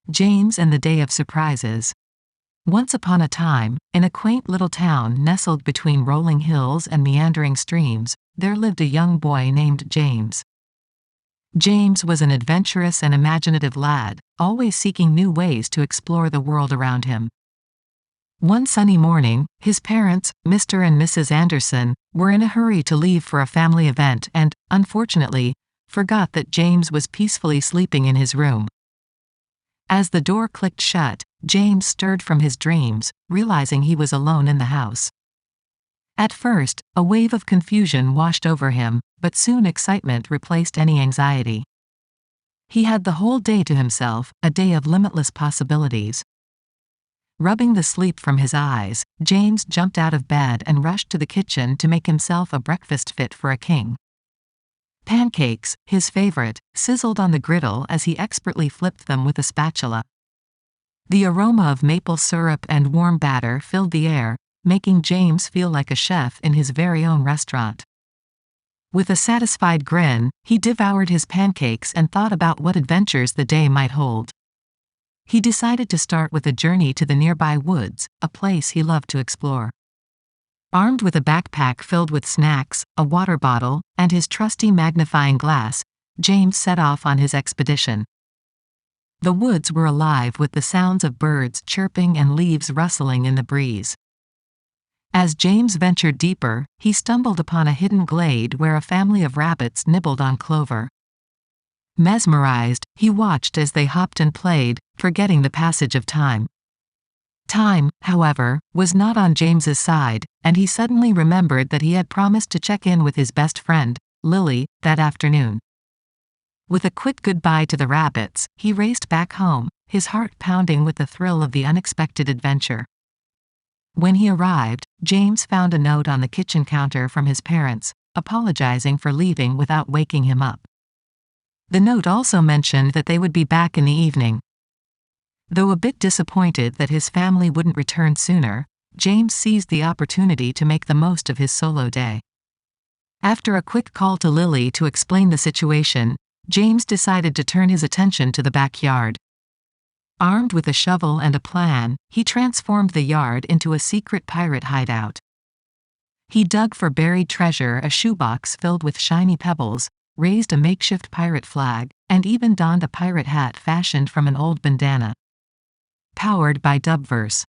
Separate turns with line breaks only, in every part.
James and the Day of Surprises. Once upon a time, in a quaint little town nestled between rolling hills and meandering streams, there lived a young boy named James. James was an adventurous and imaginative lad, always seeking new ways to explore the world around him. One sunny morning, his parents, Mr. and Mrs. Anderson, were in a hurry to leave for a family event and, unfortunately, forgot that James was peacefully sleeping in his room. As the door clicked shut, James stirred from his dreams, realizing he was alone in the house. At first, a wave of confusion washed over him, but soon excitement replaced any anxiety. He had the whole day to himself, a day of limitless possibilities. Rubbing the sleep from his eyes, James jumped out of bed and rushed to the kitchen to make himself a breakfast fit for a king. Pancakes, his favorite, sizzled on the griddle as he expertly flipped them with a spatula. The aroma of maple syrup and warm batter filled the air, making James feel like a chef in his very own restaurant. With a satisfied grin, he devoured his pancakes and thought about what adventures the day might hold. He decided to start with a journey to the nearby woods, a place he loved to explore. Armed with a backpack filled with snacks, a water bottle, and his trusty magnifying glass, James set off on his expedition. The woods were alive with the sounds of birds chirping and leaves rustling in the breeze. As James ventured deeper, he stumbled upon a hidden glade where a family of rabbits nibbled on clover. Mesmerized, he watched as they hopped and played, forgetting the passage of time. Time, however, was not on James's side, and he suddenly remembered that he had promised to check in with his best friend, Lily, that afternoon. With a quick goodbye to the rabbits, he raced back home, his heart pounding with the thrill of the unexpected adventure. When he arrived, James found a note on the kitchen counter from his parents, apologizing for leaving without waking him up. The note also mentioned that they would be back in the evening. Though a bit disappointed that his family wouldn't return sooner, James seized the opportunity to make the most of his solo day. After a quick call to Lily to explain the situation, James decided to turn his attention to the backyard. Armed with a shovel and a plan, he transformed the yard into a secret pirate hideout. He dug for buried treasure, a shoebox filled with shiny pebbles, raised a makeshift pirate flag, and even donned a pirate hat fashioned from an old bandana. Powered by Dubverse.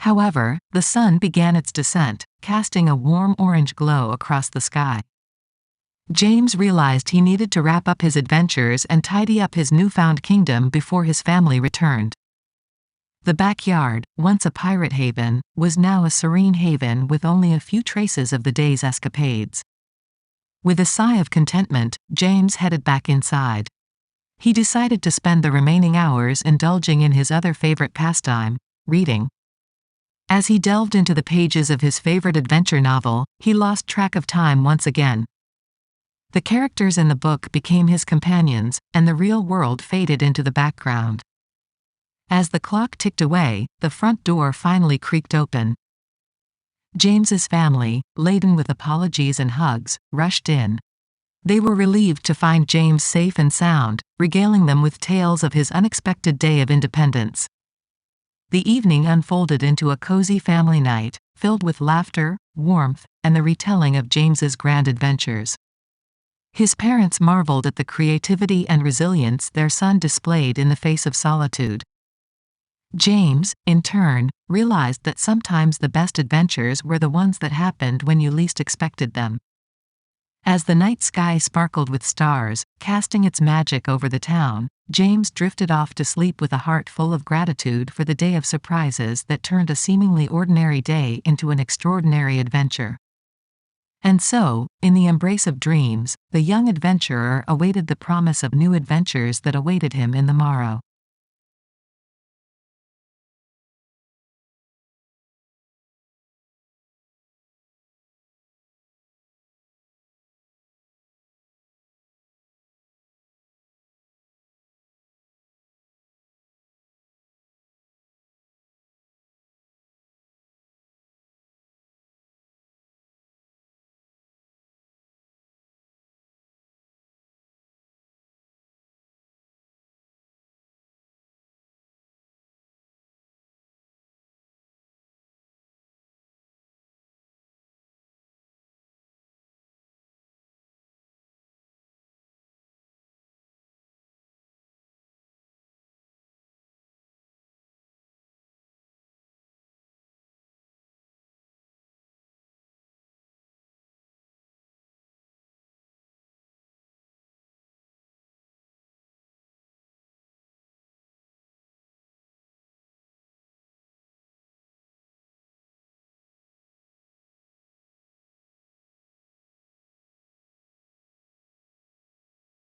However, the sun began its descent, casting a warm orange glow across the sky. James realized he needed to wrap up his adventures and tidy up his newfound kingdom before his family returned. The backyard, once a pirate haven, was now a serene haven with only a few traces of the day's escapades. With a sigh of contentment, James headed back inside. He decided to spend the remaining hours indulging in his other favorite pastime, reading. As he delved into the pages of his favorite adventure novel, he lost track of time once again. The characters in the book became his companions, and the real world faded into the background. As the clock ticked away, the front door finally creaked open. James's family, laden with apologies and hugs, rushed in. They were relieved to find James safe and sound, regaling them with tales of his unexpected day of independence. The evening unfolded into a cozy family night, filled with laughter, warmth, and the retelling of James's grand adventures. His parents marveled at the creativity and resilience their son displayed in the face of solitude. James, in turn, realized that sometimes the best adventures were the ones that happened when you least expected them. As the night sky sparkled with stars, casting its magic over the town, James drifted off to sleep with a heart full of gratitude for the day of surprises that turned a seemingly ordinary day into an extraordinary adventure. And so, in the embrace of dreams, the young adventurer awaited the promise of new adventures that awaited him in the morrow.